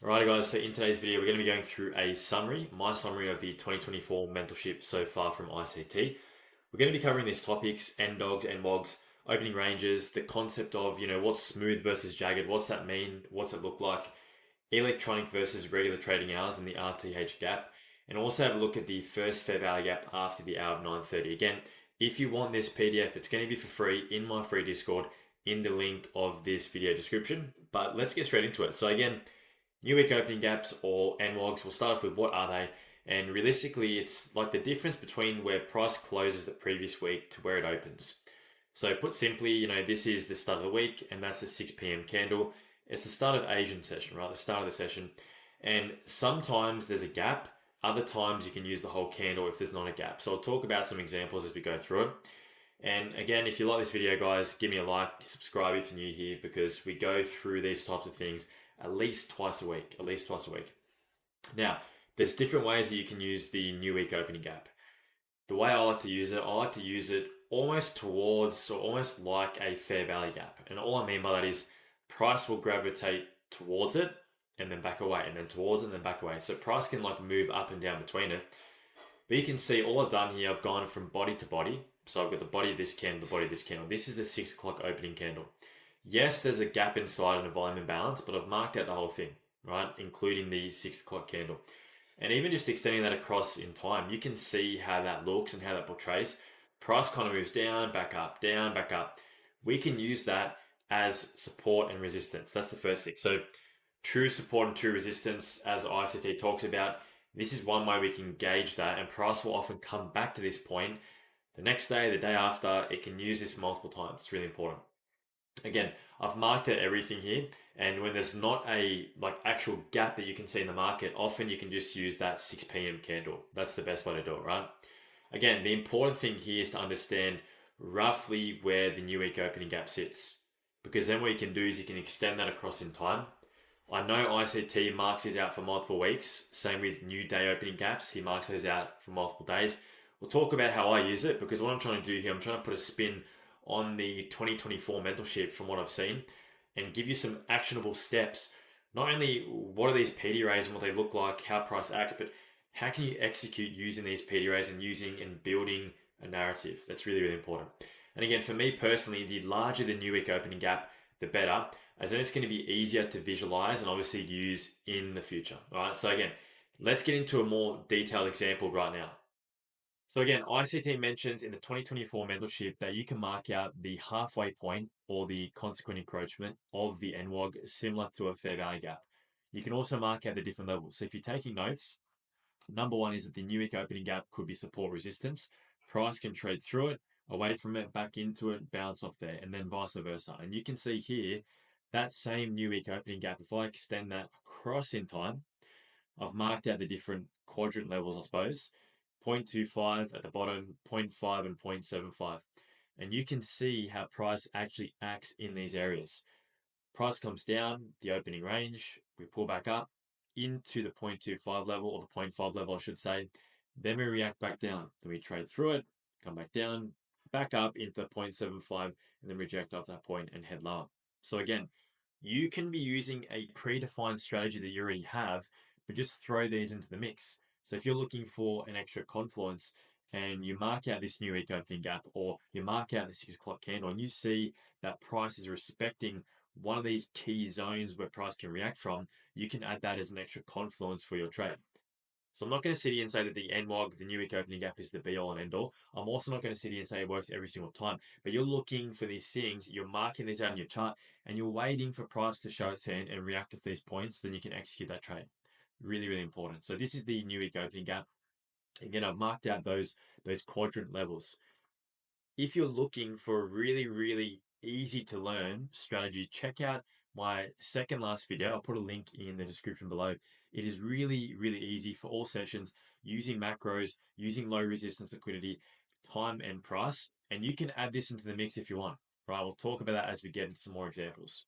Alrighty guys, so in today's video we're going to be going through my summary of the 2024 mentorship so far from ICT. We're going to be covering these topics, NDOGs, NWOGs, opening ranges, the concept of, what's smooth versus jagged, what's that mean, what's it look like, electronic versus regular trading hours and the RTH gap, and also have a look at the first fair value gap after the hour of 9:30. Again, if you want this PDF, it's going to be for free in my free Discord in the link of this video description, but let's get straight into it. So again, New week opening gaps or NWOGs, we'll start off with what are they? And realistically, it's like the difference between where price closes the previous week to where it opens. So put simply, this is the start of the week and that's the 6 p.m. candle. It's the start of Asian session, right? The start of the session. And sometimes there's a gap. Other times you can use the whole candle if there's not a gap. So I'll talk about some examples as we go through it. And again, if you like this video, guys, give me a like, subscribe if you're new here, because we go through these types of things at least twice a week. Now, there's different ways that you can use the new week opening gap. The way I like to use it almost towards or almost like a fair value gap. And all I mean by that is price will gravitate towards it and then back away, and then towards it and then back away. So price can like move up and down between it. But you can see all I've done here, I've gone from body to body. So I've got the body of this candle, the body of this candle. This is the 6 o'clock opening candle. Yes, there's a gap inside and a volume imbalance, but I've marked out the whole thing, right? Including the 6 o'clock candle. And even just extending that across in time, you can see how that looks and how that portrays. Price kind of moves down, back up, down, back up. We can use that as support and resistance. That's the first thing. So true support and true resistance, as ICT talks about, this is one way we can gauge that, and price will often come back to this point the next day, the day after. It can use this multiple times. It's really important. Again, I've marked out everything here, and when there's not a actual gap that you can see in the market, often you can just use that 6 p.m. candle. That's the best way to do it, right? Again, the important thing here is to understand roughly where the new week opening gap sits, because then what you can do is you can extend that across in time. I know ICT marks these out for multiple weeks. Same with new day opening gaps. He marks those out for multiple days. We'll talk about how I use it, because what I'm trying to do here, I'm trying to put a spin on the 2024 mentorship from what I've seen and give you some actionable steps. Not only what are these PDRAs and what they look like, how price acts, but how can you execute using these PDRAs and using and building a narrative. That's really, really important. And again, for me personally, the larger the new week opening gap, the better, as then it's going to be easier to visualize and obviously use in the future. All right. So again, let's get into a more detailed example right now. So again, ICT mentions in the 2024 mentorship that you can mark out the halfway point or the consequent encroachment of the NWOG similar to a fair value gap. You can also mark out the different levels. So if you're taking notes, number one is that the new week opening gap could be support resistance. Price can trade through it, away from it, back into it, bounce off there, and then vice versa. And you can see here that same new week opening gap, if I extend that across in time, I've marked out the different quadrant levels, I suppose. 0.25 at the bottom, 0.5 and 0.75. And you can see how price actually acts in these areas. Price comes down, the opening range, we pull back up into the 0.25 level, or the 0.5 level, I should say. Then we react back down. Then we trade through it, come back down, back up into 0.75, and then reject off that point and head lower. So again, you can be using a predefined strategy that you already have, but just throw these into the mix. So if you're looking for an extra confluence and you mark out this new week opening gap, or you mark out the 6 o'clock candle, and you see that price is respecting one of these key zones where price can react from, you can add that as an extra confluence for your trade. So I'm not going to sit here and say that the NWOG, the new week opening gap, is the be all and end all. I'm also not going to sit here and say it works every single time, but you're looking for these things, you're marking these out in your chart, and you're waiting for price to show its hand and react with these points, then you can execute that trade. Really, really important. So this is the new week opening gap. Again, I've marked out those quadrant levels. If you're looking for a really, really easy to learn strategy, check out my second last video. I'll put a link in the description below. It is really, really easy for all sessions, using macros, using low resistance liquidity, time and price. And you can add this into the mix if you want, right? We'll talk about that as we get into some more examples.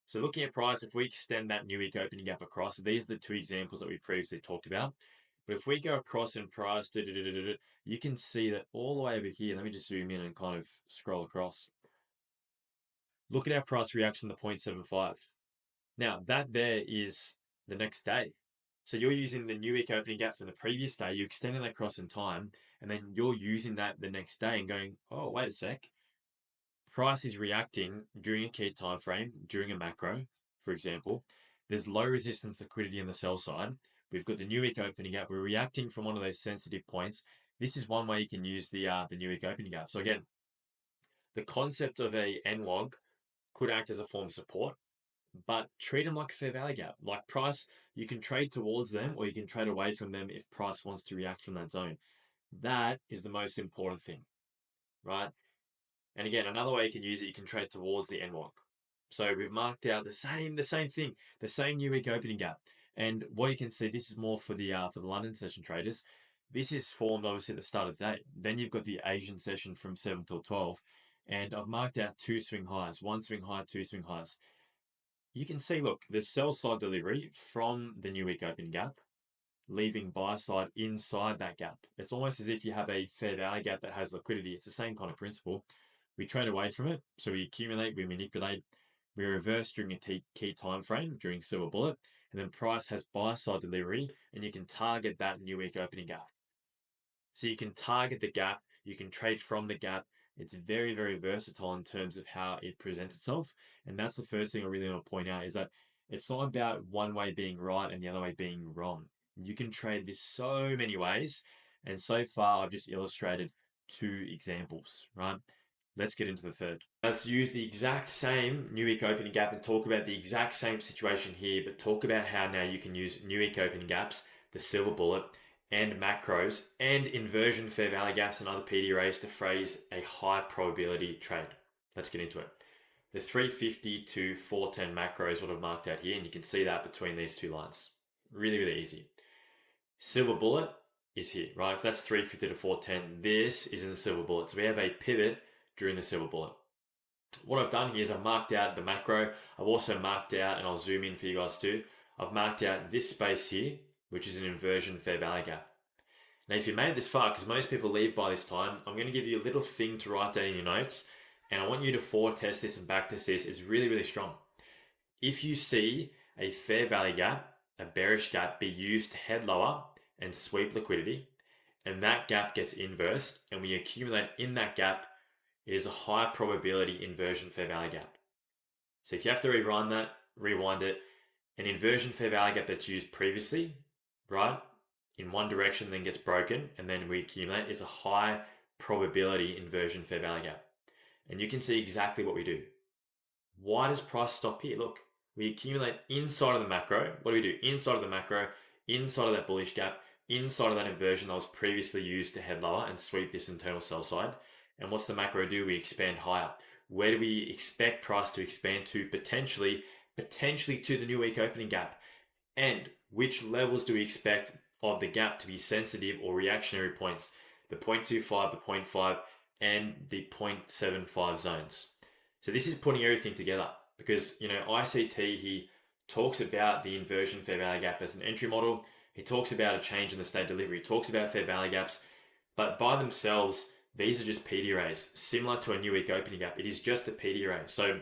So looking at price, if we extend that new week opening gap across, these are the two examples that we previously talked about. But if we go across in price, you can see that all the way over here. Let me just zoom in and kind of scroll across. Look at our price reaction to 0.75. Now, that there is the next day. So you're using the new week opening gap from the previous day, you're extending that across in time, and then you're using that the next day and going, oh, wait a sec. Price is reacting during a key time frame, during a macro, for example. There's low resistance liquidity on the sell side. We've got the new week opening gap. We're reacting from one of those sensitive points. This is one way you can use the new week opening gap. So again, the concept of a NWOG could act as a form of support, but treat them like a fair value gap. Like price, you can trade towards them or you can trade away from them if price wants to react from that zone. That is the most important thing, right? And again, another way you can use it, you can trade towards the NWOG. So we've marked out the same thing, the same new week opening gap. And what you can see, this is more for the London session traders. This is formed obviously at the start of the day. Then you've got the Asian session from 7 till 12. And I've marked out 2 swing highs, 1 swing high, 2 swing highs. You can see, look, the sell side delivery from the new week opening gap, leaving buy side inside that gap. It's almost as if you have a fair value gap that has liquidity. It's the same kind of principle. We trade away from it, so we accumulate, we manipulate, we reverse during a key time frame during silver bullet, and then price has buy side delivery, and you can target that new week opening gap. So you can target the gap, you can trade from the gap. It's very, very versatile in terms of how it presents itself. And that's the first thing I really want to point out is that it's not about one way being right and the other way being wrong. You can trade this so many ways. And so far, I've just illustrated 2 examples, right? Let's get into the third. Let's use the exact same new week opening gap and talk about the exact same situation here, but talk about how now you can use new week opening gaps, the silver bullet, and macros, and inversion fair value gaps and other PDRAs to phrase a high probability trade. Let's get into it. The 350 to 410 macro is what I've marked out here, and you can see that between these 2 lines. Really, really easy. Silver bullet is here, right? If that's 350 to 410, this is in the silver bullet. So we have a pivot during the silver bullet. What I've done here is I've marked out the macro. I've also marked out, and I'll zoom in for you guys too, I've marked out this space here, which is an inversion fair value gap. Now, if you made it this far, because most people leave by this time, I'm going to give you a little thing to write down in your notes, and I want you to forward test this and back test this. It's really, really strong. If you see a fair value gap, a bearish gap, be used to head lower and sweep liquidity, and that gap gets inversed, and we accumulate in that gap, it is a high probability inversion fair value gap. So if you have to rewind it, an inversion fair value gap that's used previously, right, in one direction then gets broken and then we accumulate is a high probability inversion fair value gap. And you can see exactly what we do. Why does price stop here? Look, we accumulate inside of the macro. What do? Inside of the macro, inside of that bullish gap, inside of that inversion that was previously used to head lower and sweep this internal sell side. And what's the macro do? We expand higher. Where do we expect price to expand to? Potentially to the new week opening gap. And which levels do we expect of the gap to be sensitive or reactionary points? The 0.25, the 0.5, and the 0.75 zones. So this is putting everything together because, ICT, he talks about the inversion fair value gap as an entry model. He talks about a change in the state delivery. He talks about fair value gaps, but by themselves, these are just PDRAs, similar to a new week opening gap. It is just a PDRA. So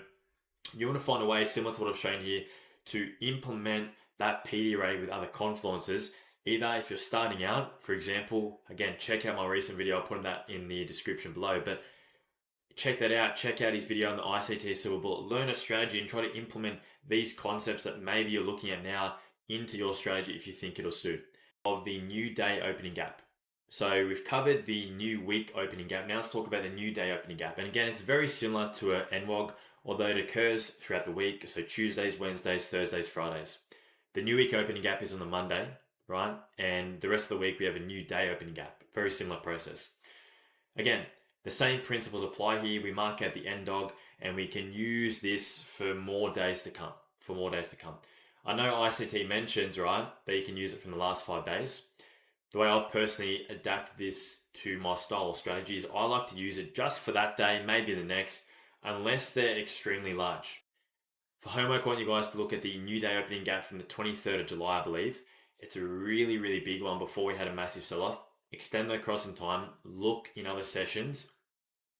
you want to find a way similar to what I've shown here to implement that PDRA with other confluences. Either if you're starting out, for example, again, check out my recent video. I'll put that in the description below, but check that out. Check out his video on the ICT Silver Bullet. Learn a strategy and try to implement these concepts that maybe you're looking at now into your strategy if you think it'll suit. Of the new day opening gap. So we've covered the new week opening gap. Now let's talk about the new day opening gap. And again, it's very similar to an NWOG, although it occurs throughout the week. So Tuesdays, Wednesdays, Thursdays, Fridays. The new week opening gap is on the Monday, right? And the rest of the week, we have a new day opening gap. Very similar process. Again, the same principles apply here. We mark out the NDOG and we can use this for more days to come. I know ICT mentions, right, that you can use it from the last 5 days. The way I've personally adapted this to my style or strategies, I like to use it just for that day, maybe the next, unless they're extremely large. For homework, I want you guys to look at the new day opening gap from the 23rd of July, I believe. It's a really, really big one before we had a massive sell-off. Extend that across in time, look in other sessions,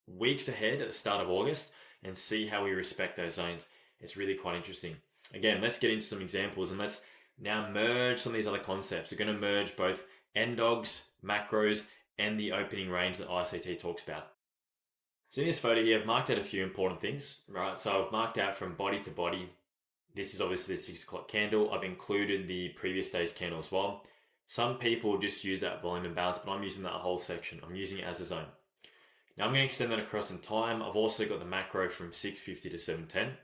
weeks ahead at the start of August, and see how we respect those zones. It's really quite interesting. Again, let's get into some examples and let's Now merge some of these other concepts. We're going to merge both NDOGs, macros, and the opening range that ICT talks about. So in this photo here, I've marked out a few important things, right? So I've marked out from body to body. This is obviously the 6 o'clock candle. I've included the previous day's candle as well. Some people just use that volume and balance, but I'm using that whole section. I'm using it as a zone. Now I'm going to extend that across in time. I've also got the macro from 650 to 710,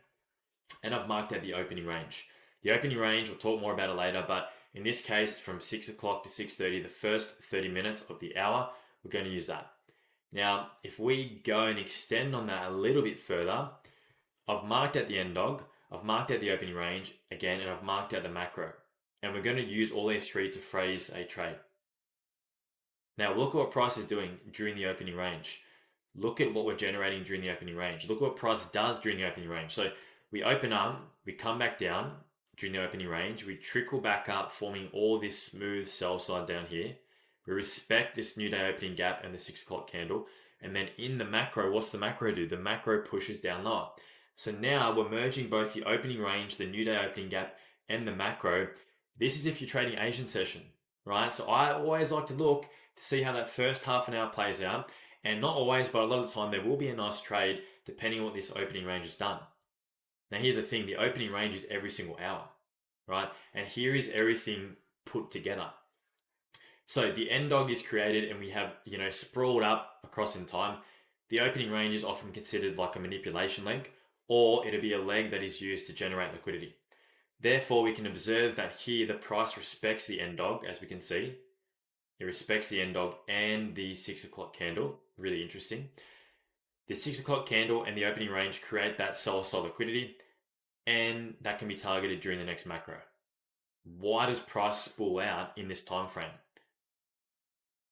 and I've marked out the opening range. The opening range, we'll talk more about it later, but in this case, it's from 6 o'clock to 6:30, the first 30 minutes of the hour, we're going to use that. Now, if we go and extend on that a little bit further, I've marked out the NDOG, I've marked out the opening range again, and I've marked out the macro. And we're going to use all these three to phrase a trade. Now, look at what price is doing during the opening range. Look at what we're generating during the opening range. Look at what price does during the opening range. So we open up, we come back down during the opening range, we trickle back up, forming all this smooth sell side down here. We respect this new day opening gap and the 6 o'clock candle. And then in the macro, what's the macro do? The macro pushes down lower. So now we're merging both the opening range, the new day opening gap, and the macro. This is if you're trading Asian session, right? So I always like to look to see how that first half an hour plays out. And not always, but a lot of the time, there will be a nice trade depending on what this opening range has done. Now, here's the thing. The opening range is every single hour, right? And here is everything put together. So the NDOG is created and we have, sprawled up across in time. The opening range is often considered like a manipulation leg, or it'll be a leg that is used to generate liquidity. Therefore, we can observe that here the price respects the NDOG, as we can see. It respects the NDOG and the 6 o'clock candle. Really interesting. The 6 o'clock candle and the opening range create that sell side liquidity, and that can be targeted during the next macro. Why does price spool out in this time frame?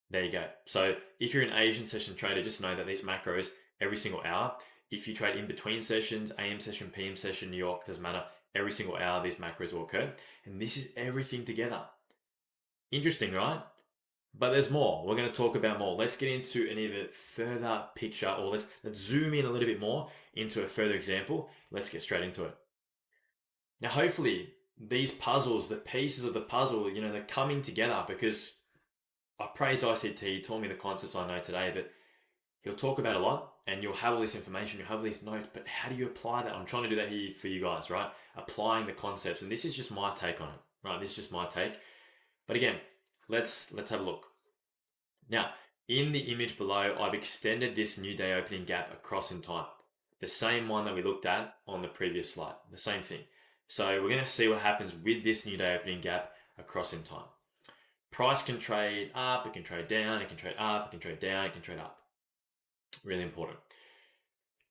There you go. So if you're an Asian session trader, just know that these macros every single hour. If you trade in between sessions, AM session, PM session, New York, doesn't matter. Every single hour, these macros will occur. And this is everything together. Interesting, right? But there's more. We're going to talk about more. Let's get into an even further picture, or let's zoom in a little bit more into a further example. Let's get straight into it. Now, hopefully, these puzzles, the pieces of the puzzle, they're coming together, because I praise ICT. He taught me the concepts I know today, but he'll talk about a lot, and you'll have all this information, you'll have all these notes, but how do you apply that? I'm trying to do that here for you guys, right? Applying the concepts, and this is just my take on it, right? This is just my take. But again, let's have a look. Now, in the image below, I've extended this new day opening gap across in time. The same one that we looked at on the previous slide, the same thing. So we're going to see what happens with this new day opening gap across in time. Price can trade up, it can trade down, it can trade up, it can trade down, it can trade up. Really important.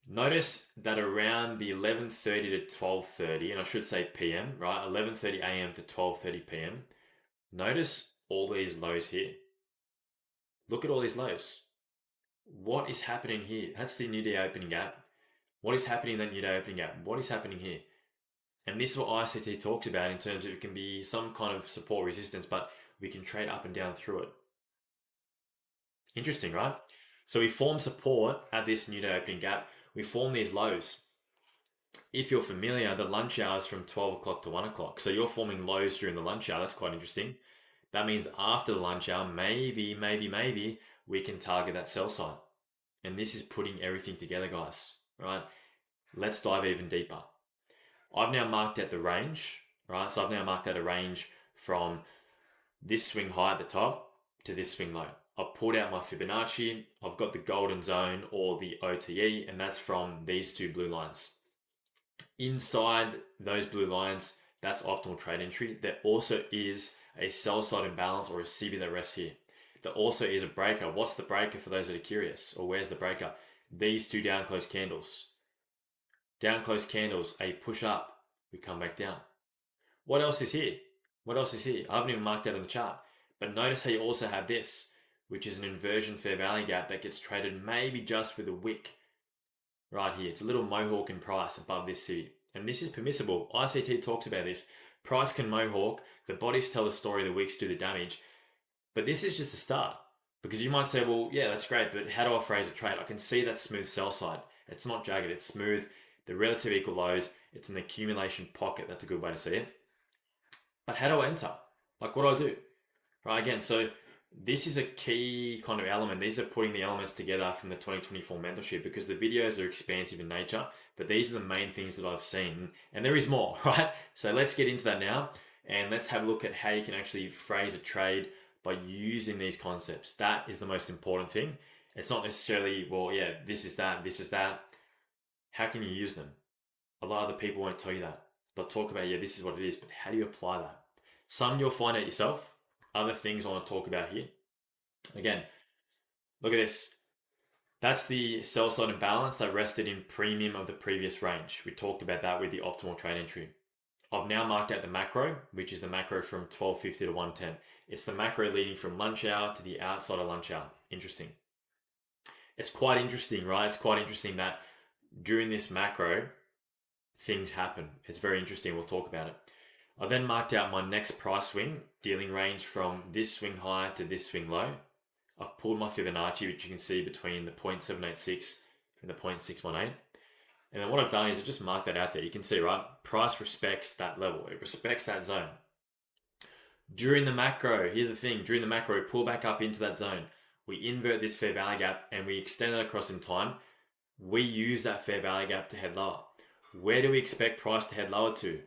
Notice that around the 11:30 to 12:30, and I should say PM, right? 11:30 AM to 12:30 PM. Notice all these lows here. Look at all these lows. What is happening here? That's the new day opening gap. What is happening in that new day opening gap? What is happening here? And this is what ICT talks about in terms of it can be some kind of support resistance, but we can trade up and down through it. Interesting, right? So we form support at this new day opening gap. We form these lows. If you're familiar, the lunch hour is from 12 o'clock to 1 o'clock. So you're forming lows during the lunch hour. That's quite interesting. That means after the lunch hour, maybe we can target that sell side. And this is putting everything together, guys, right? Let's dive even deeper. I've now marked out the range, right? So I've now marked out a range from this swing high at the top to this swing low. I've pulled out my Fibonacci. I've got the golden zone, or the OTE, and that's from these two blue lines. Inside those blue lines, that's optimal trade entry. There also is a sell side imbalance, or a CB that rests here. There also is a breaker. What's the breaker for those that are curious? Or where's the breaker? These two down close candles. Down close candles, a push up, we come back down. What else is here? What else is here? I haven't even marked out on the chart. But notice how you also have this, which is an inversion fair value gap that gets traded maybe just with a wick right here. It's a little mohawk in price above this CB. And this is permissible. ICT talks about this. Price can mohawk. The bodies tell the story, the wicks do the damage. But this is just a start. Because you might say, well, yeah, that's great, but how do I phrase a trade? I can see that smooth sell side. It's not jagged, it's smooth. The relative equal lows, it's an accumulation pocket. That's a good way to see it. But how do I enter? Like, what do I do? Right, again, so this is a key kind of element. These are putting the elements together from the 2024 mentorship, because the videos are expansive in nature, but these are the main things that I've seen, and there is more, right? So let's get into that now, and let's have a look at how you can actually phrase a trade by using these concepts. That is the most important thing. It's not necessarily, well, yeah, this is that, this is that. How can you use them? A lot of the people won't tell you that. They'll talk about, yeah, this is what it is, but how do you apply that? Some you'll find out yourself. Other things I want to talk about here. Again, look at this. That's the sell side imbalance that rested in premium of the previous range. We talked about that with the optimal trade entry. I've now marked out the macro, which is the macro from 1250 to 110. It's the macro leading from lunch hour to the outside of lunch hour. Interesting. It's quite interesting, right? It's quite interesting that during this macro, things happen. It's very interesting. We'll talk about it. I then marked out my next price swing, dealing range from this swing high to this swing low. I've pulled my Fibonacci, which you can see between the 0.786 and the 0.618. And then what I've done is I've just marked that out there. You can see, right? Price respects that level. It respects that zone. During the macro, here's the thing. During the macro, we pull back up into that zone. We invert this fair value gap and we extend it across in time. We use that fair value gap to head lower. Where do we expect price to head lower to?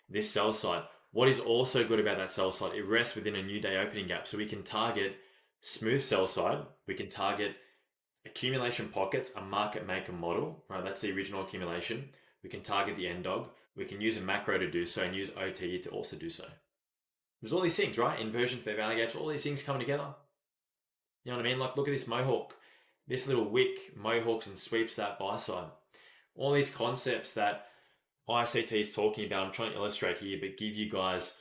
This sell side. What is also good about that sell side, it rests within a new day opening gap. So we can target smooth sell side. We can target accumulation pockets, a market maker model, right? That's the original accumulation. We can target the NDOG. We can use a macro to do so and use OTE to also do so. There's all these things, right? Inversion, fair value gaps, all these things coming together. You know what I mean? Like, look at this mohawk. This little wick mohawks and sweeps that buy side. All these concepts that ICT is talking about, I'm trying to illustrate here, but give you guys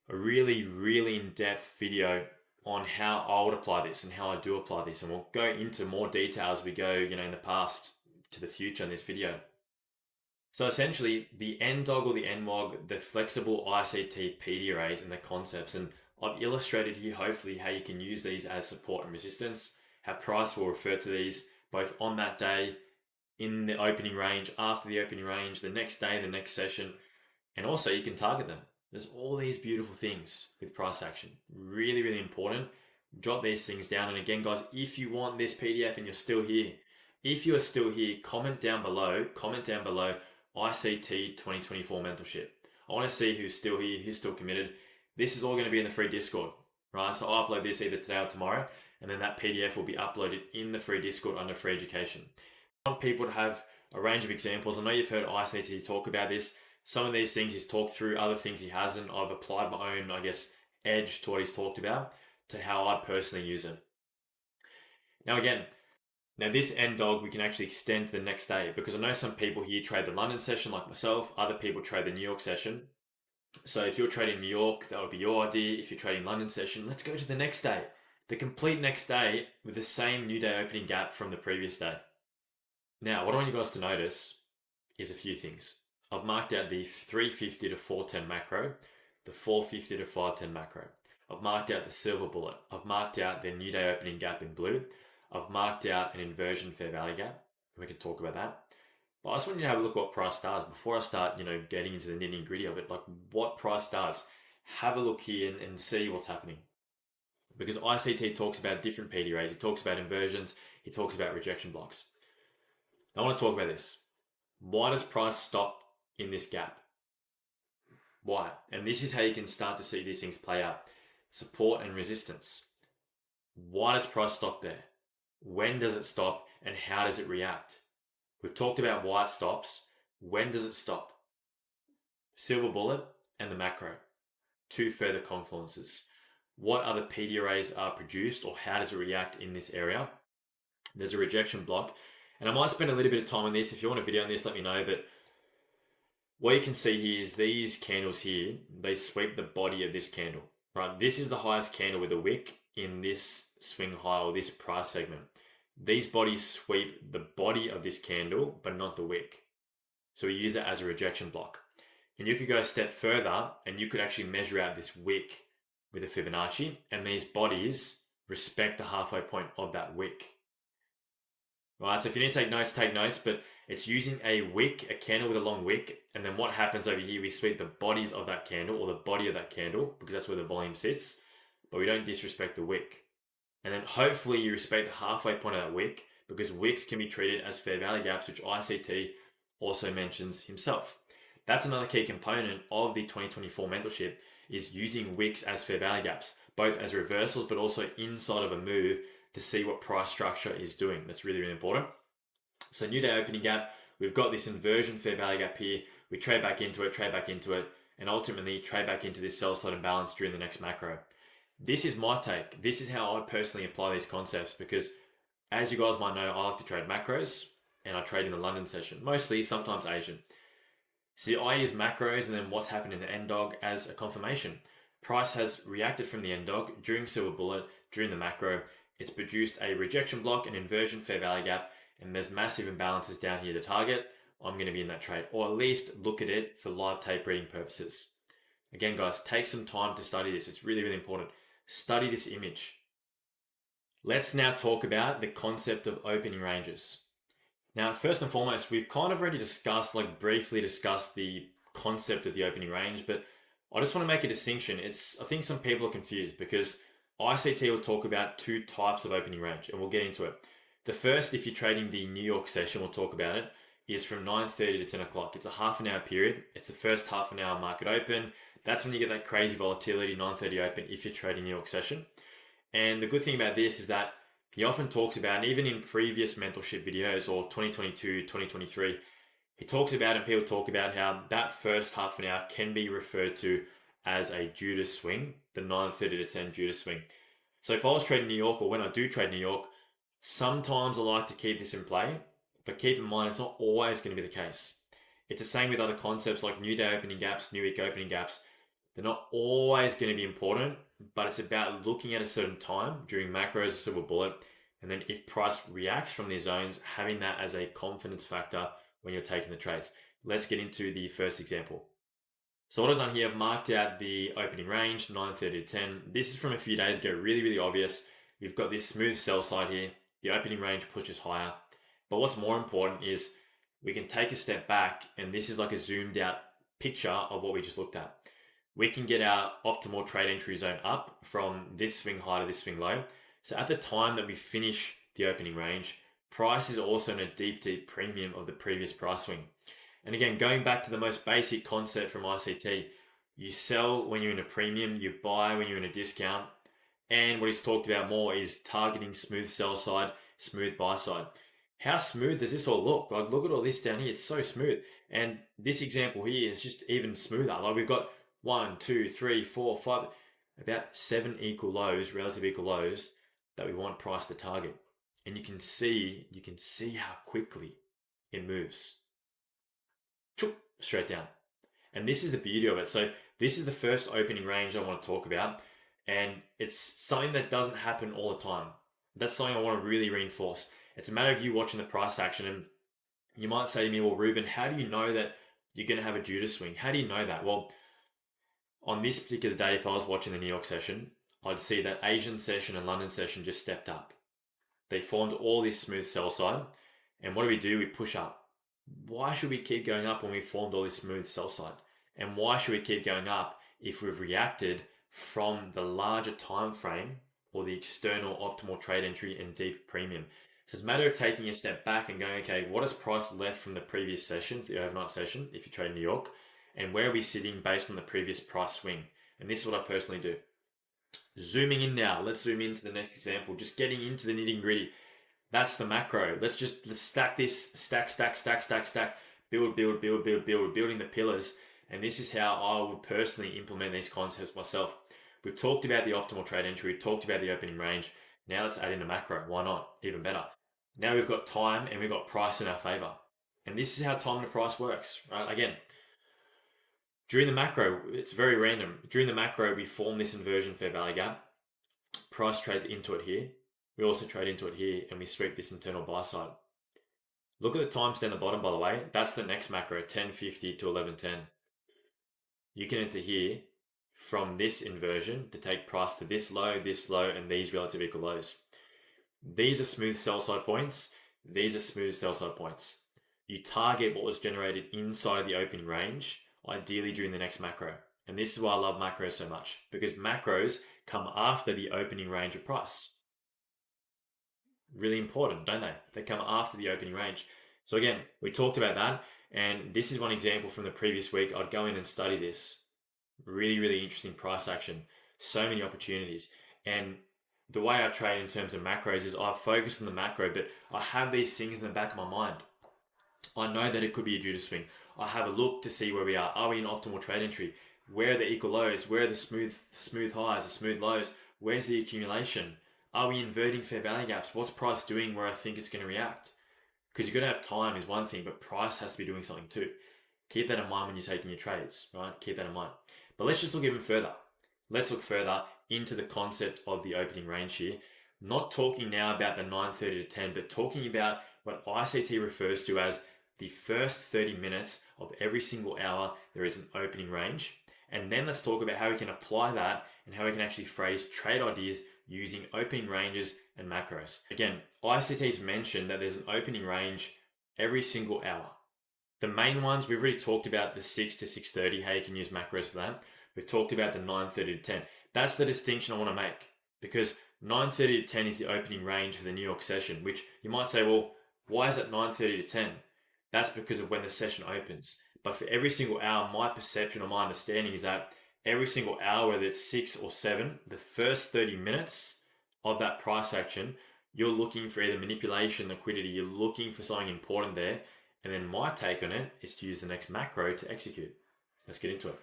a really, really in-depth video on how I would apply this and how I do apply this. And we'll go into more detail as we go, in the past to the future in this video. So essentially, the NDOG or the NWOG, the flexible ICT PD arrays and the concepts, and I've illustrated here hopefully how you can use these as support and resistance, how price will refer to these both on that day, in the opening range, after the opening range, the next day, the next session, and also you can target them. There's all these beautiful things with price action. Really, really important. Jot these things down. And again, guys, if you want this PDF and you're still here, if you are still here, comment down below ICT 2024 mentorship. I want to see who's still here, who's still committed. This is all going to be in the free Discord, right? So I'll upload this either today or tomorrow, and then that PDF will be uploaded in the free Discord under free education. I want people to have a range of examples. I know you've heard ICT talk about this. Some of these things he's talked through, other things he hasn't. I've applied my own, edge to what he's talked about to how I'd personally use it. Now this NDOG we can actually extend to the next day, because I know some people here trade the London session like myself. Other people trade the New York session. So if you're trading New York, that would be your idea. If you're trading London session, let's go to the next day. The complete next day with the same new day opening gap from the previous day. Now, what I want you guys to notice is a few things. I've marked out the 350 to 410 macro, the 450 to 510 macro. I've marked out the silver bullet. I've marked out the new day opening gap in blue. I've marked out an inversion fair value gap. We can talk about that. But I just want you to have a look at what price does before I start, getting into the nitty gritty of it. Like what price does. Have a look here and see what's happening. Because ICT talks about different PD rays. He talks about inversions. He talks about rejection blocks. I want to talk about this. Why does price stop in this gap? Why? And this is how you can start to see these things play out. Support and resistance. Why does price stop there? When does it stop and how does it react? We've talked about why it stops. When does it stop? Silver bullet and the macro. Two further confluences. What other PD arrays are produced or how does it react in this area? There's a rejection block. And I might spend a little bit of time on this. If you want a video on this, let me know. But what you can see here is these candles here, they sweep the body of this candle, right? This is the highest candle with a wick in this swing high or this price segment. These bodies sweep the body of this candle, but not the wick. So we use it as a rejection block. And you could go a step further and you could actually measure out this wick with a Fibonacci, and these bodies respect the halfway point of that wick. right? So if you need to take notes, but it's using a wick, a candle with a long wick, and then what happens over here, we sweep the bodies of that candle, or the body of that candle, because that's where the volume sits, but we don't disrespect the wick. And then hopefully you respect the halfway point of that wick, because wicks can be treated as fair value gaps, which ICT also mentions himself. That's another key component of the 2024 mentorship, is using wicks as fair value gaps, both as reversals, but also inside of a move to see what price structure is doing. That's really, really important. So new day opening gap, we've got this inversion fair value gap here. We trade back into it, and ultimately trade back into this sell side imbalance during the next macro. This is my take. This is how I personally apply these concepts, because as you guys might know, I like to trade macros, and I trade in the London session, mostly, sometimes Asian. So I use macros and then what's happened in the NDOG as a confirmation. Price has reacted from the NDOG during silver bullet, during the macro. It's produced a rejection block, an inversion fair value gap, and there's massive imbalances down here to target. I'm going to be in that trade, or at least look at it for live tape reading purposes. Again, guys, take some time to study this. It's really, really important. Study this image. Let's now talk about the concept of opening ranges. Now, first and foremost, we've kind of already briefly discussed the concept of the opening range, but I just want to make a distinction. I think some people are confused, because ICT will talk about two types of opening range, and we'll get into it. The first, if you're trading the New York session, we'll talk about it, is from 9:30 to 10 o'clock. It's a half an hour period. It's the first half an hour market open. That's when you get that crazy volatility, 9:30 open, if you're trading New York session. And the good thing about this is that he often talks about, and even in previous mentorship videos, or 2022, 2023, he talks about, and people talk about, how that first half an hour can be referred to as a Judas swing, the 9:30 to 10 Judas swing. So if I was trading New York, or when I do trade New York, sometimes I like to keep this in play, but keep in mind it's not always going to be the case. It's the same with other concepts like new day opening gaps, new week opening gaps. They're not always going to be important, but it's about looking at a certain time during macros or silver bullet, and then if price reacts from these zones, having that as a confidence factor when you're taking the trades. Let's get into the first example. So what I've done here, I've marked out the opening range, 9:30 to 10. This is from a few days ago, really, really obvious. We've got this smooth sell side here. The opening range pushes higher. But what's more important is we can take a step back, and this is like a zoomed out picture of what we just looked at. We can get our optimal trade entry zone up from this swing high to this swing low. So at the time that we finish the opening range, price is also in a deep, deep premium of the previous price swing. And again, going back to the most basic concept from ICT, you sell when you're in a premium, you buy when you're in a discount. And what he's talked about more is targeting smooth sell side, smooth buy side. How smooth does this all look? Like, look at all this down here. It's so smooth. And this example here is just even smoother. Like, we've got 1, 2, 3, 4, 5, about 7 equal lows, relative equal lows that we want price to target. And you can see how quickly it moves. Straight down. And this is the beauty of it. So this is the first opening range I want to talk about. And it's something that doesn't happen all the time. That's something I want to really reinforce. It's a matter of you watching the price action. And you might say to me, well, Ruben, how do you know that you're going to have a Judas swing? How do you know that? Well, on this particular day, if I was watching the New York session, I'd see that Asian session and London session just stepped up. They formed all this smooth sell side. And what do? We push up. Why should we keep going up when we formed all this smooth sell side? And why should we keep going up if we've reacted from the larger time frame or the external optimal trade entry and deep premium? So it's a matter of taking a step back and going, okay, what is price left from the previous session, the overnight session, if you trade New York, and where are we sitting based on the previous price swing? And this is what I personally do. Zooming in now, let's zoom into the next example, just getting into the nitty gritty. That's the macro. Let's stack this, stack, building the pillars. And this is how I would personally implement these concepts myself. We've talked about the optimal trade entry. We've talked about the opening range. Now let's add in a macro. Why not? Even better. Now we've got time and we've got price in our favor. And this is how time to price works, right? Again, during the macro, it's very random. During the macro, we form this inversion fair value gap. Price trades into it here. We also trade into it here, and we sweep this internal buy side. Look at the times down the bottom, by the way. That's the next macro, 10:50 to 11:10. You can enter here from this inversion to take price to this low, and these relative equal lows. These are smooth sell side points. These are smooth sell side points. You target what was generated inside of the opening range, ideally during the next macro. And this is why I love macros so much, because macros come after the opening range of price. Really important, don't they? They come after the opening range. So again, we talked about that, and this is one example from the previous week. I'd go in and study this. Really, really interesting price action. So many opportunities. And the way I trade in terms of macros is I focus on the macro, but I have these things in the back of my mind. I know that it could be a due to swing. I have a look to see where we are. Are we in optimal trade entry? Where are the equal lows? Where are the smooth highs, the smooth lows? Where's the accumulation? Are we inverting fair value gaps? What's price doing where I think it's going to react? Because you're going to have time is one thing, but price has to be doing something too. Keep that in mind when you're taking your trades, right? Keep that in mind. But let's just look even further. Let's look further into the concept of the opening range here. Not talking now about the 9:30 to 10, but talking about what ICT refers to as the first 30 minutes of every single hour, there is an opening range. And then let's talk about how we can apply that and how we can actually phrase trade ideas using opening ranges and macros. Again, ICT's mentioned that there's an opening range every single hour. The main ones, we've already talked about the 6 to 6:30, how you can use macros for that. We've talked about the 9:30 to 10. That's the distinction I want to make, because 9:30 to 10 is the opening range for the New York session, which you might say, well, why is it 9:30 to 10? That's because of when the session opens. But for every single hour, my perception or my understanding is that every single hour, whether it's 6 or 7, the first 30 minutes of that price action, you're looking for either manipulation, liquidity, you're looking for something important there. And then my take on it is to use the next macro to execute. Let's get into it.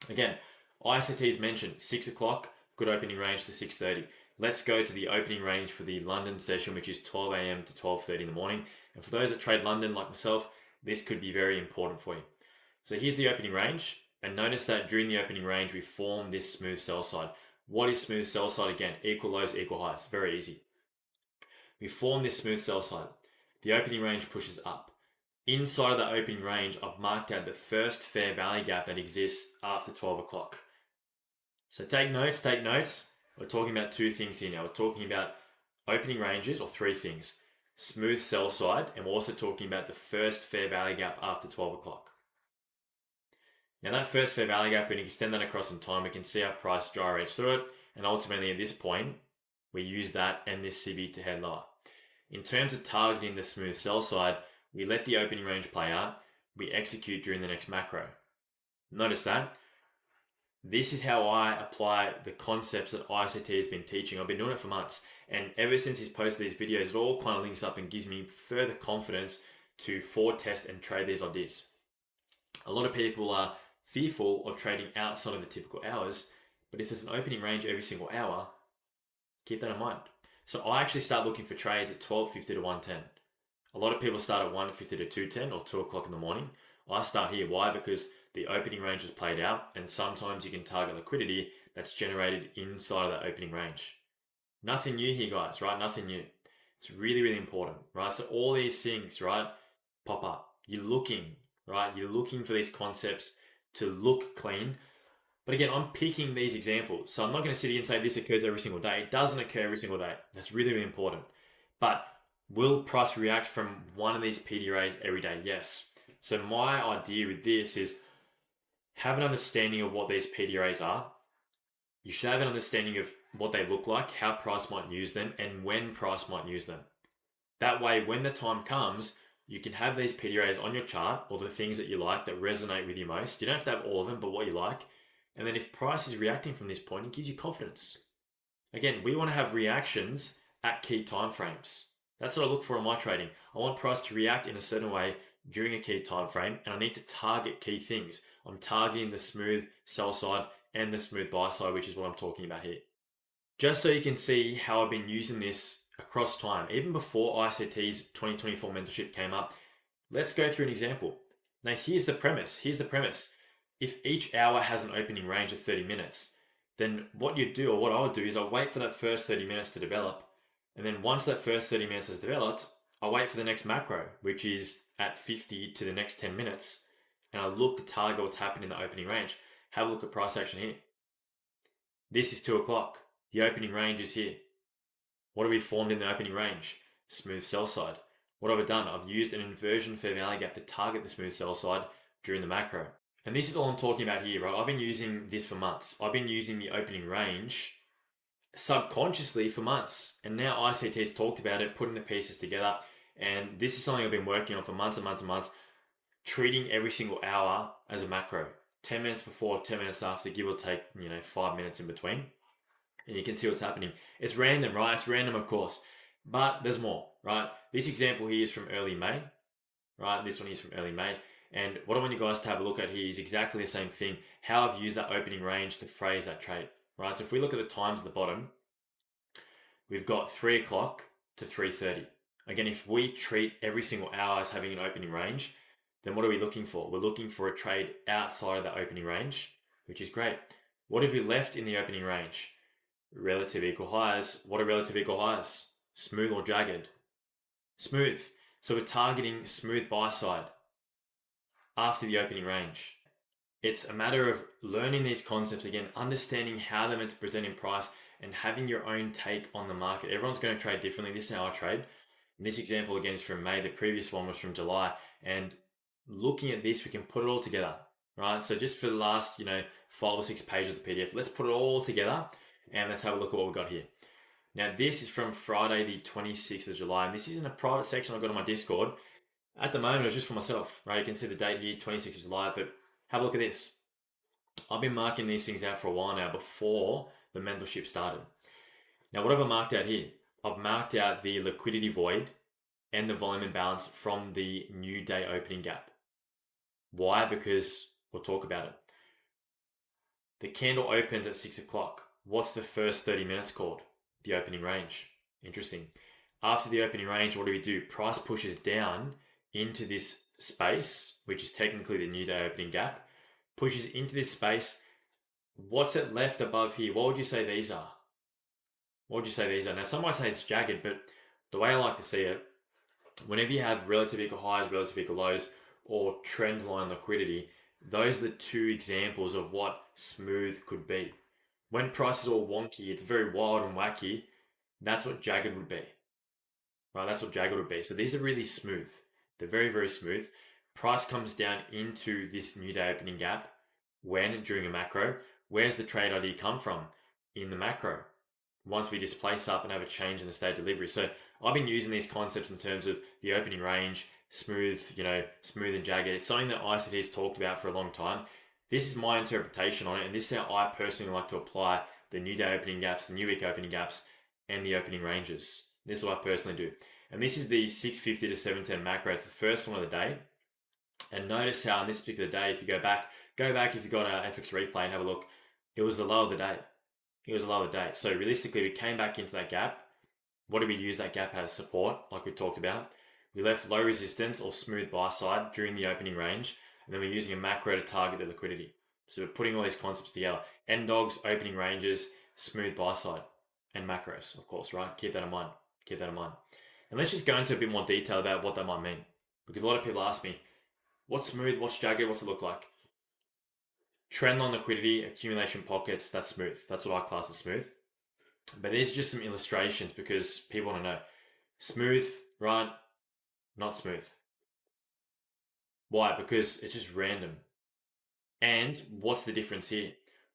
Again, ICT's mentioned 6 o'clock, good opening range to 6:30. Let's go to the opening range for the London session, which is 12 a.m. to 12:30 in the morning. And for those that trade London like myself, this could be very important for you. So here's the opening range. And notice that during the opening range, we form this smooth sell side. What is smooth sell side? Again, equal lows, equal highs. Very easy. We form this smooth sell side. The opening range pushes up. Inside of the opening range, I've marked out the first fair value gap that exists after 12 o'clock. So take notes, take notes. We're talking about two things here now. We're talking about opening ranges, or three things. Smooth sell side, and we're also talking about the first fair value gap after 12 o'clock. Now that first fair value gap, we can extend that across in time. We can see our price gyrates through it, and ultimately at this point, we use that and this CB to head lower. In terms of targeting the smooth sell side, we let the opening range play out. We execute during the next macro. Notice that. This is how I apply the concepts that ICT has been teaching. I've been doing it for months. And ever since he's posted these videos, it all kind of links up and gives me further confidence to forward test and trade these ideas. A lot of people are fearful of trading outside of the typical hours, but if there's an opening range every single hour, keep that in mind. So I actually start looking for trades at 12:50 to 1:10. A lot of people start at 1:50 to 2:10 or 2 o'clock in the morning. I start here. Why? Because the opening range is played out, and sometimes you can target liquidity that's generated inside of that opening range. Nothing new here, guys, right? Nothing new. It's really, really important, right? So all these things, right, pop up. You're looking, right? You're looking for these concepts to look clean. But again, I'm picking these examples. So I'm not going to sit here and say this occurs every single day. It doesn't occur every single day. That's really, really important. But will price react from one of these PDRAs every day? Yes. So my idea with this is have an understanding of what these PDRAs are. You should have an understanding of what they look like, how price might use them, and when price might use them. That way, when the time comes, you can have these PDRAs on your chart, or the things that you like that resonate with you most. You don't have to have all of them, but what you like. And then if price is reacting from this point, it gives you confidence. Again, we want to have reactions at key time frames. That's what I look for in my trading. I want price to react in a certain way during a key time frame, and I need to target key things. I'm targeting the smooth sell side and the smooth buy side, which is what I'm talking about here. Just so you can see how I've been using this across time, even before ICT's 2024 mentorship came up, let's go through an example. Now here's the premise. If each hour has an opening range of 30 minutes, then what you do, or what I would do, is I wait for that first 30 minutes to develop. And then once that first 30 minutes has developed, I wait for the next macro, which is at 50 to the next 10 minutes. And I look to target what's happening in the opening range. Have a look at price action here. This is 2 o'clock. The opening range is here. What have we formed in the opening range? Smooth sell side. What have I done? I've used an inversion fair value gap to target the smooth sell side during the macro. And this is all I'm talking about here, right? I've been using this for months. I've been using the opening range subconsciously for months. And now ICT's talked about it, putting the pieces together. And this is something I've been working on for months and months and months, treating every single hour as a macro. 10 minutes before, 10 minutes after, give or take, 5 minutes in between. And you can see what's happening. It's random, right? It's random, of course. But there's more, right? This example here is from early May, right? This one is from early May. And what I want you guys to have a look at here is exactly the same thing. How I've used that opening range to phrase that trade, right? So if we look at the times at the bottom, we've got 3 o'clock to 3:30. Again, if we treat every single hour as having an opening range, then what are we looking for? We're looking for a trade outside of that opening range, which is great. What have we left in the opening range? Relative equal highs. What are relative equal highs? Smooth or jagged? Smooth. So we're targeting smooth buy side after the opening range. It's a matter of learning these concepts again, understanding how they're meant to present in price, and having your own take on the market. Everyone's going to trade differently. This is how I trade. And this example again is from May. The previous one was from July. And looking at this, we can put it all together, right? So just for the last, 5 or 6 pages of the PDF, let's put it all together and let's have a look at what we've got here. Now, this is from Friday, the 26th of July, and this is in a private section I've got on my Discord. At the moment, it's just for myself, right? You can see the date here, 26th of July, but have a look at this. I've been marking these things out for a while now before the mentorship started. Now, what have I marked out here? I've marked out the liquidity void and the volume imbalance from the new day opening gap. Why? Because we'll talk about it. The candle opens at 6 o'clock. What's the first 30 minutes called? The opening range. Interesting. After the opening range, what do? Price pushes down into this space, which is technically the new day opening gap, pushes into this space. What's it left above here? What would you say these are? Now, some might say it's jagged, but the way I like to see it, whenever you have relative equal highs, relative equal lows, or trend line liquidity, those are the two examples of what smooth could be. When price is all wonky, it's very wild and wacky, that's what jagged would be. Right, that's what jagged would be. So these are really smooth. They're very, very smooth. Price comes down into this new day opening gap. When? During a macro. Where's the trade idea come from? In the macro. Once we displace up and have a change in the state delivery. So I've been using these concepts in terms of the opening range, smooth, smooth and jagged. It's something that ICT has talked about for a long time. This is my interpretation on it, and this is how I personally like to apply the new day opening gaps, the new week opening gaps, and the opening ranges. This is what I personally do. And this is the 650 to 710 macro. It's the first one of the day. And notice how on this particular day, if you go back if you've got an FX replay and have a look, it was the low of the day. So realistically, we came back into that gap. What did we use that gap as? Support, like we talked about. We left low resistance or smooth buy side during the opening range. And then we're using a macro to target the liquidity. So we're putting all these concepts together. NDOGs, opening ranges, smooth buy side, and macros, of course, right? Keep that in mind. And let's just go into a bit more detail about what that might mean. Because a lot of people ask me, what's smooth, what's jagged, what's it look like? Trendline liquidity, accumulation pockets, that's smooth. That's what I class as smooth. But these are just some illustrations because people want to know. Smooth, right? Not smooth. Why? Because it's just random. And what's the difference here?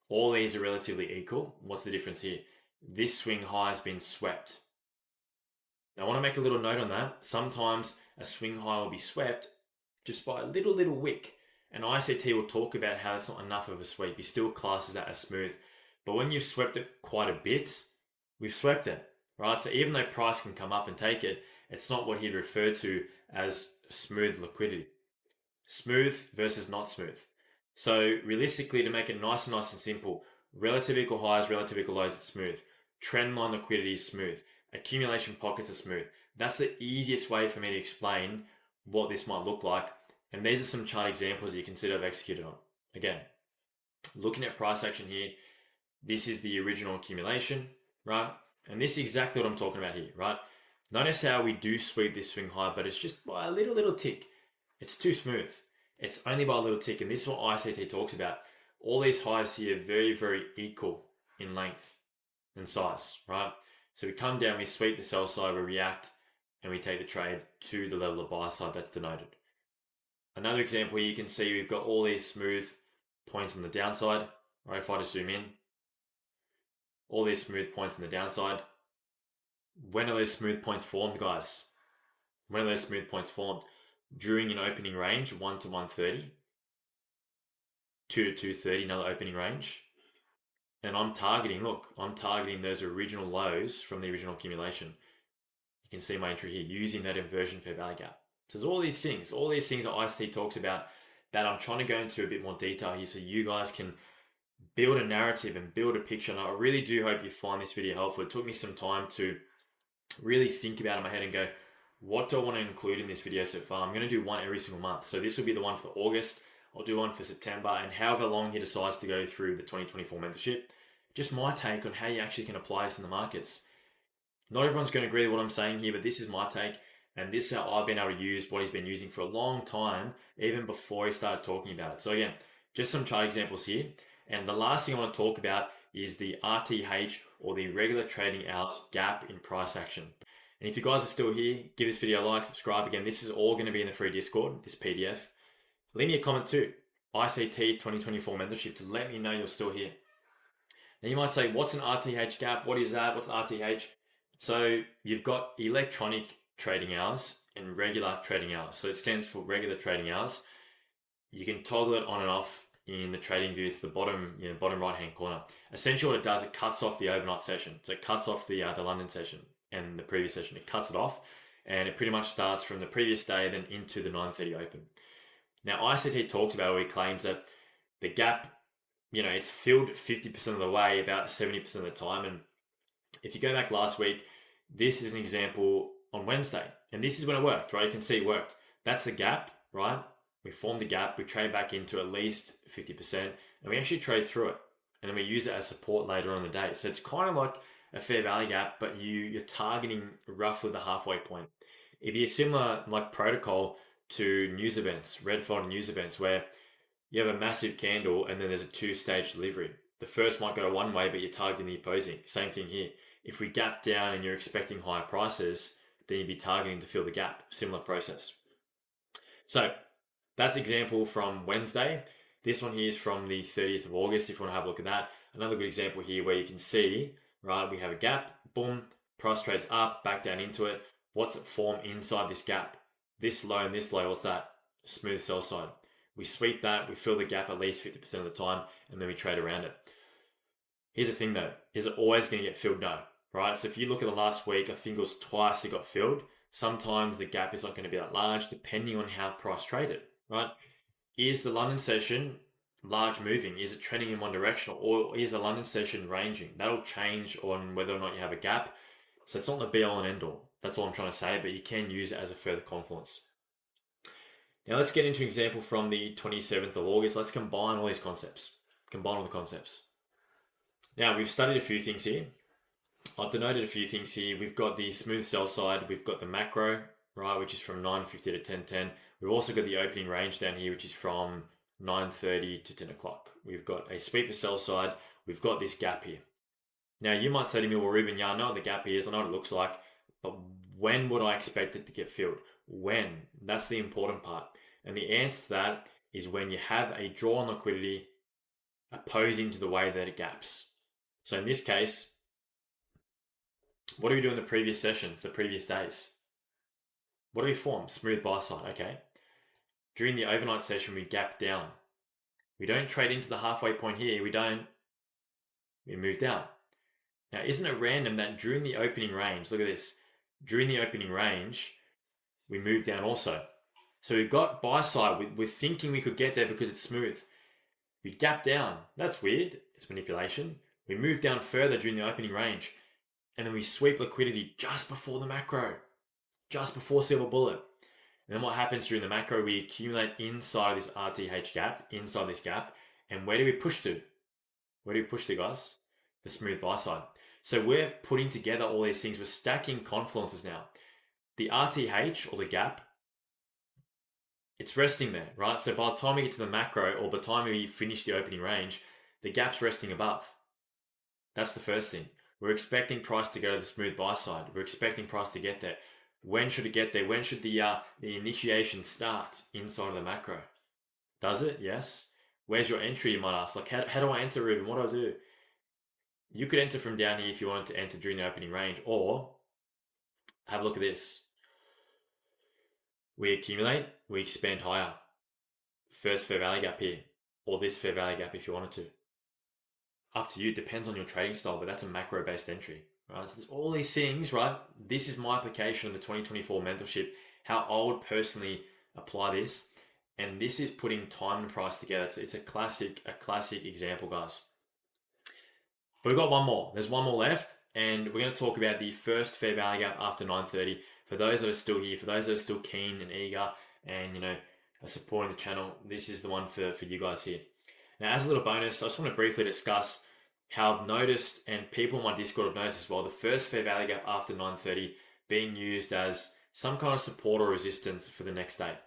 All these are relatively equal. What's the difference here? This swing high has been swept. Now, I want to make a little note on that. Sometimes a swing high will be swept just by a little wick. And ICT will talk about how it's not enough of a sweep. He still classes that as smooth. But when you've swept it quite a bit, we've swept it, right? So even though price can come up and take it, it's not what he'd refer to as smooth liquidity. Smooth versus not smooth. So realistically, to make it nice and simple, relative equal highs, relative equal lows, it's smooth. Trendline liquidity is smooth. Accumulation pockets are smooth. That's the easiest way for me to explain what this might look like. And these are some chart examples that you can see that I've executed on. Again, looking at price action here, this is the original accumulation, right? And this is exactly what I'm talking about here, right? Notice how we do sweep this swing high, but it's just by a little tick. It's too smooth. It's only by a little tick. And this is what ICT talks about. All these highs here are very, very equal in length and size, right? So we come down, we sweep the sell side, we react, and we take the trade to the level of buy side that's denoted. Another example here, you can see we've got all these smooth points on the downside, right? If I just zoom in, all these smooth points on the downside. When are those smooth points formed, guys? When are those smooth points formed? During an opening range, 1 to 130, 2 to 230, another opening range. And I'm targeting those original lows from the original accumulation. You can see my entry here using that inversion fair value gap. So there's all these things that ICT talks about that I'm trying to go into a bit more detail here so you guys can build a narrative and build a picture. And I really do hope you find this video helpful. It took me some time to really think about it in my head and go, what do I want to include in this video so far? I'm going to do one every single month. So this will be the one for August. I'll do one for September, and however long he decides to go through the 2024 mentorship. Just my take on how you actually can apply this in the markets. Not everyone's going to agree with what I'm saying here, but this is my take, and this is how I've been able to use what he's been using for a long time, even before he started talking about it. So again, just some chart examples here. And the last thing I want to talk about is the RTH, or the regular trading hours gap in price action. And if you guys are still here, give this video a like, subscribe. Again, this is all going to be in the free Discord, this PDF. Leave me a comment too, ICT 2024 mentorship, to let me know you're still here. Now you might say, what's an RTH gap? What is that? What's RTH? So you've got electronic trading hours and regular trading hours. So it stands for regular trading hours. You can toggle it on and off in the trading view to the bottom right hand corner. Essentially what it does, it cuts off the overnight session. So it cuts off the London session and the previous session. It cuts it off, and it pretty much starts from the previous day then into the 9:30 open. Now ICT talks about, or he claims that the gap, it's filled 50% of the way, about 70% of the time. And if you go back last week, this is an example on Wednesday, and this is when it worked, right? You can see it worked. That's the gap, right? We formed a gap, we trade back into at least 50%, and we actually trade through it. And then we use it as support later on in the day. So it's kind of like a fair value gap, but you're targeting roughly the halfway point. It'd be a similar like protocol to news events, red folder news events, where you have a massive candle and then there's a two-stage delivery. The first might go one way, but you're targeting the opposing. Same thing here. If we gap down and you're expecting higher prices, then you'd be targeting to fill the gap. Similar process. So that's example from Wednesday. This one here is from the 30th of August, if you want to have a look at that. Another good example here where you can see, right, we have a gap, boom, price trades up, back down into it. What's it form inside this gap? This low and this low, what's that? Smooth sell side. We sweep that, we fill the gap at least 50% of the time, and then we trade around it. Here's the thing though, is it always going to get filled? No, right? So if you look at the last week, I think it was twice it got filled. Sometimes the gap is not going to be that large depending on how price traded, right? Is the London session large moving? Is it trending in one direction, or is the London session ranging? That'll change on whether or not you have a gap. So it's not the be all and end all. That's all I'm trying to say, but you can use it as a further confluence. Now let's get into an example from the 27th of August. Let's combine all these concepts. Combine all the concepts. Now we've studied a few things here. I've denoted a few things here. We've got the smooth sell side. We've got the macro, right, which is from 9:50 to 10:10. We've also got the opening range down here, which is from 9:30 to 10 o'clock. We've got a sweeper sell side. We've got this gap here. Now you might say to me, well, Ruben, yeah, I know what the gap is. I know what it looks like, but when would I expect it to get filled? When? That's the important part. And the answer to that is when you have a draw on liquidity opposing to the way that it gaps. So in this case, what do we do in the previous sessions, the previous days? What do we form? Smooth buy side, okay. During the overnight session, we gap down. We don't trade into the halfway point here. We move down. Now, isn't it random that during the opening range, look at this, during the opening range, we move down also. So we've got buy side, we're thinking we could get there because it's smooth. We gap down, that's weird, it's manipulation. We move down further during the opening range, and then we sweep liquidity just before the macro, just before silver bullet. And then what happens during the macro, we accumulate inside this RTH gap, inside this gap, and where do we push to? Where do we push to, guys? The smooth buy side. So we're putting together all these things, we're stacking confluences now. The RTH, or the gap, it's resting there, right? So by the time we get to the macro, or by the time we finish the opening range, the gap's resting above. That's the first thing. We're expecting price to go to the smooth buy side. We're expecting price to get there. When should it get there? When should the initiation start inside of the macro? Does it? Yes. Where's your entry, you might ask? Like, how do I enter, Ruben? What do I do? You could enter from down here if you wanted to enter during the opening range, or have a look at this. We accumulate, we expand higher. First fair value gap here, or this fair value gap if you wanted to. Up to you, depends on your trading style, but that's a macro-based entry, right? So there's all these things, right? This is my application of the 2024 mentorship, how I would personally apply this. And this is putting time and price together. It's a classic example, guys. But we've got one more. There's one more left, and we're going to talk about the first fair value gap after 9:30. For those that are still here, for those that are still keen and eager and, are supporting the channel, this is the one for you guys here. Now, as a little bonus, I just want to briefly discuss how I've noticed, and people in my Discord have noticed as well, the first fair value gap after 9:30 being used as some kind of support or resistance for the next day.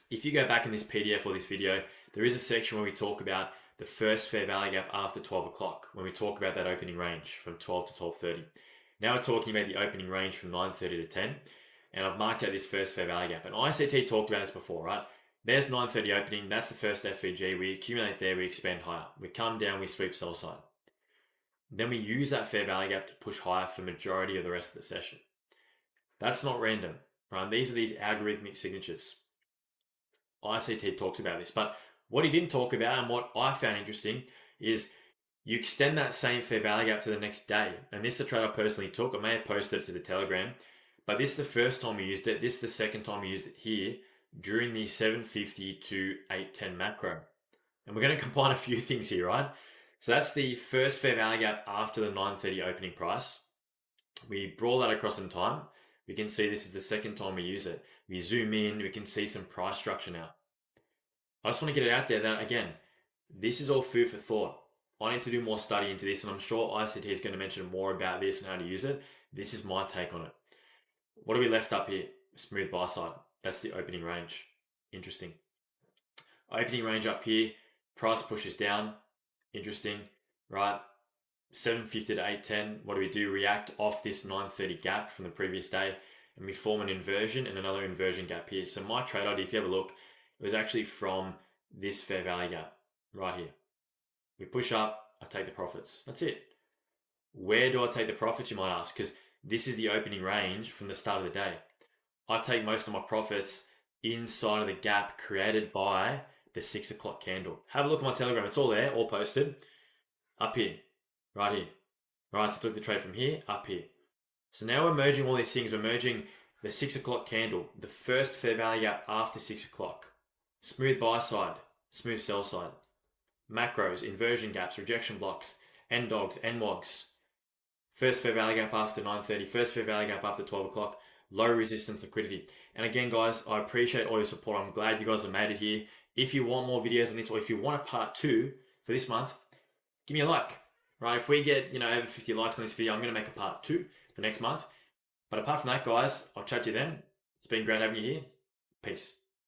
If you go back in this PDF or this video, there is a section where we talk about the first fair value gap after 12 o'clock, when we talk about that opening range from 12 to 12:30. Now we're talking about the opening range from 9:30 to 10, and I've marked out this first fair value gap. And ICT talked about this before, right? There's 9:30 opening, that's the first FVG. We accumulate there, we expand higher. We come down, we sweep sell side. Then we use that fair value gap to push higher for the majority of the rest of the session. That's not random, right? These are these algorithmic signatures. ICT talks about this, but what he didn't talk about, and what I found interesting, is you extend that same fair value gap to the next day. And this is a trade I personally took. I may have posted it to the Telegram, but this is the first time we used it. This is the second time we used it here during the 750 to 810 macro. And we're going to combine a few things here, right? So that's the first fair value gap after the 9:30 opening price. We brawl that across in time. We can see this is the second time we use it. We zoom in, we can see some price structure now. I just want to get it out there that, again, this is all food for thought. I need to do more study into this, and I'm sure ICT is going to mention more about this and how to use it. This is my take on it. What are we left up here? Smooth buy side. That's the opening range. Interesting. Opening range up here. Price pushes down. Interesting, right? 750 to 810. What do? React off this 9:30 gap from the previous day, and we form an inversion and another inversion gap here. So my trade idea, if you have a look, it was actually from this fair value gap right here. We push up, I take the profits. That's it. Where do I take the profits, you might ask? Because this is the opening range from the start of the day. I take most of my profits inside of the gap created by the 6 o'clock candle. Have a look at my Telegram. It's all there, all posted. Up here, right here. Right, so I took the trade from here, up here. So now we're merging all these things. We're merging the 6 o'clock candle, the first fair value gap after 6 o'clock. Smooth buy side, smooth sell side. Macros, inversion gaps, rejection blocks, NDOGs, NWOGs. First fair value gap after 9:30, first fair value gap after 12 o'clock, low resistance liquidity. And again, guys, I appreciate all your support. I'm glad you guys have made it here. If you want more videos on this, or if you want a part 2 for this month, give me a like, right? If we get, over 50 likes on this video, I'm going to make a part 2 for next month. But apart from that, guys, I'll chat to you then. It's been great having you here. Peace.